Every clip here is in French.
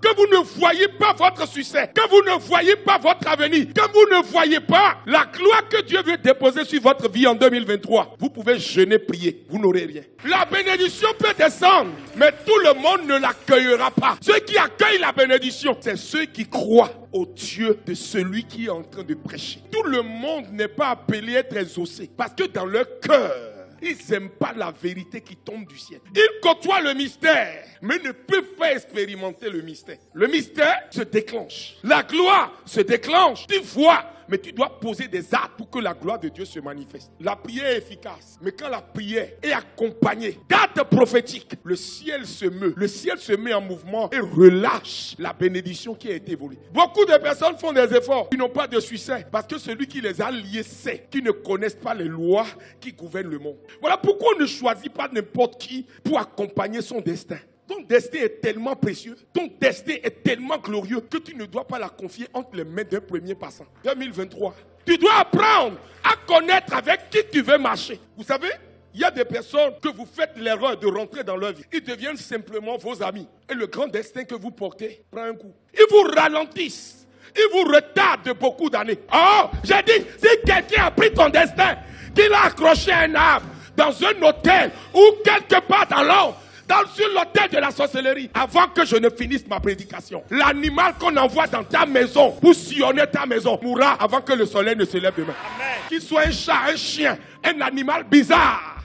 que vous ne voyez pas votre succès, que vous ne voyez pas votre avenir, que vous ne voyez pas la gloire que Dieu veut déposer sur votre vie en 2023, vous pouvez jeûner, prier, vous n'aurez rien. La bénédiction peut descendre, mais tout le monde ne l'accueillera pas. Ceux qui accueillent la bénédiction, c'est ceux qui croient au Dieu de celui qui est en train de prêcher. Tout le monde n'est pas appelé à être exaucé, parce que dans leur cœur, ils n'aiment pas la vérité qui tombe du ciel. Ils côtoient le mystère, mais ne peuvent pas expérimenter le mystère. Le mystère se déclenche. La gloire se déclenche. Tu vois, mais tu dois poser des actes pour que la gloire de Dieu se manifeste. La prière est efficace, mais quand la prière est accompagnée d'actes prophétiques, le ciel se meut. Le ciel se met en mouvement et relâche la bénédiction qui a été volée. Beaucoup de personnes font des efforts, qui n'ont pas de succès, parce que celui qui les a liés sait qu'ils ne connaissent pas les lois qui gouvernent le monde. Voilà pourquoi on ne choisit pas n'importe qui pour accompagner son destin. Ton destin est tellement précieux, ton destin est tellement glorieux que tu ne dois pas la confier entre les mains d'un premier passant. 2023, tu dois apprendre à connaître avec qui tu veux marcher. Vous savez, il y a des personnes que vous faites l'erreur de rentrer dans leur vie. Ils deviennent simplement vos amis. Et le grand destin que vous portez prend un coup. Ils vous ralentissent. Ils vous retardent de beaucoup d'années. Oh, j'ai dit, si quelqu'un a pris ton destin, qu'il a accroché un arbre dans un hôtel ou quelque part dans l'ombre, sur l'autel de la sorcellerie, avant que je ne finisse ma prédication, l'animal qu'on envoie dans ta maison pour sillonner ta maison mourra avant que le soleil ne se lève demain. Qu'il soit un chat, un chien, un animal bizarre,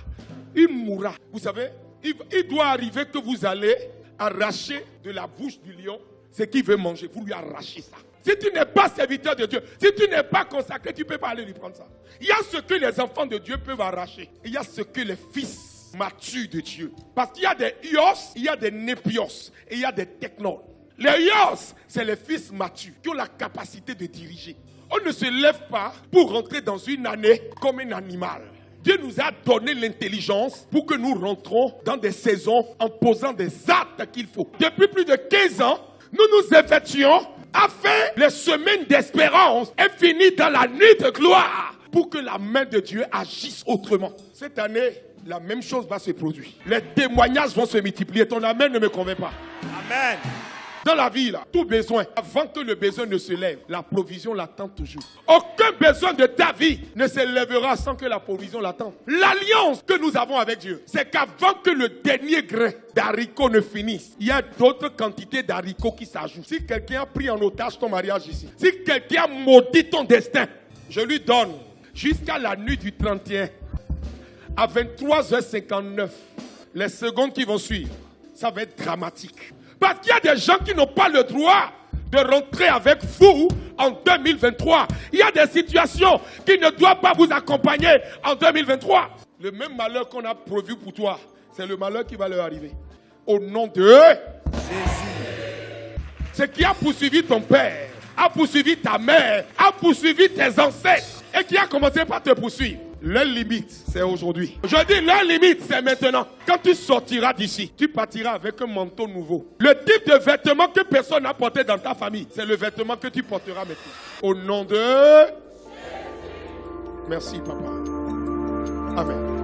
il mourra. Vous savez, il doit arriver que vous allez arracher de la bouche du lion ce qu'il veut manger. Vous lui arrachez ça. Si tu n'es pas serviteur de Dieu, si tu n'es pas consacré, tu ne peux pas aller lui prendre ça. Il y a ce que les enfants de Dieu peuvent arracher. Il y a ce que les fils matures de Dieu. Parce qu'il y a des ios, il y a des népios et il y a des technos. Les ios, c'est les fils matures qui ont la capacité de diriger. On ne se lève pas pour rentrer dans une année comme un animal. Dieu nous a donné l'intelligence pour que nous rentrons dans des saisons en posant des actes qu'il faut. Depuis plus de 15 ans, nous nous effectuons afin les semaines d'espérance aient fini dans la nuit de gloire pour que la main de Dieu agisse autrement. Cette année, la même chose va se produire. Les témoignages vont se multiplier. Ton amen ne me convainc pas. Amen. Dans la vie, là, tout besoin, avant que le besoin ne se lève, la provision l'attend toujours. Aucun besoin de ta vie ne se lèvera sans que la provision l'attende. L'alliance que nous avons avec Dieu, c'est qu'avant que le dernier grain d'haricots ne finisse, il y a d'autres quantités d'haricots qui s'ajoutent. Si quelqu'un a pris en otage ton mariage ici, si quelqu'un a maudit ton destin, je lui donne jusqu'à la nuit du 31, à 23h59, les secondes qui vont suivre, ça va être dramatique. Parce qu'il y a des gens qui n'ont pas le droit de rentrer avec vous en 2023. Il y a des situations qui ne doivent pas vous accompagner en 2023. Le même malheur qu'on a prévu pour toi, c'est le malheur qui va leur arriver. Au nom de Jésus. Ce qui a poursuivi ton père, a poursuivi ta mère, a poursuivi tes ancêtres et qui a commencé par te poursuivre. Leur limite, c'est aujourd'hui. Je dis, leur limite, c'est maintenant. Quand tu sortiras d'ici, tu partiras avec un manteau nouveau. Le type de vêtement que personne n'a porté dans ta famille, c'est le vêtement que tu porteras maintenant. Au nom de... Merci, papa. Amen.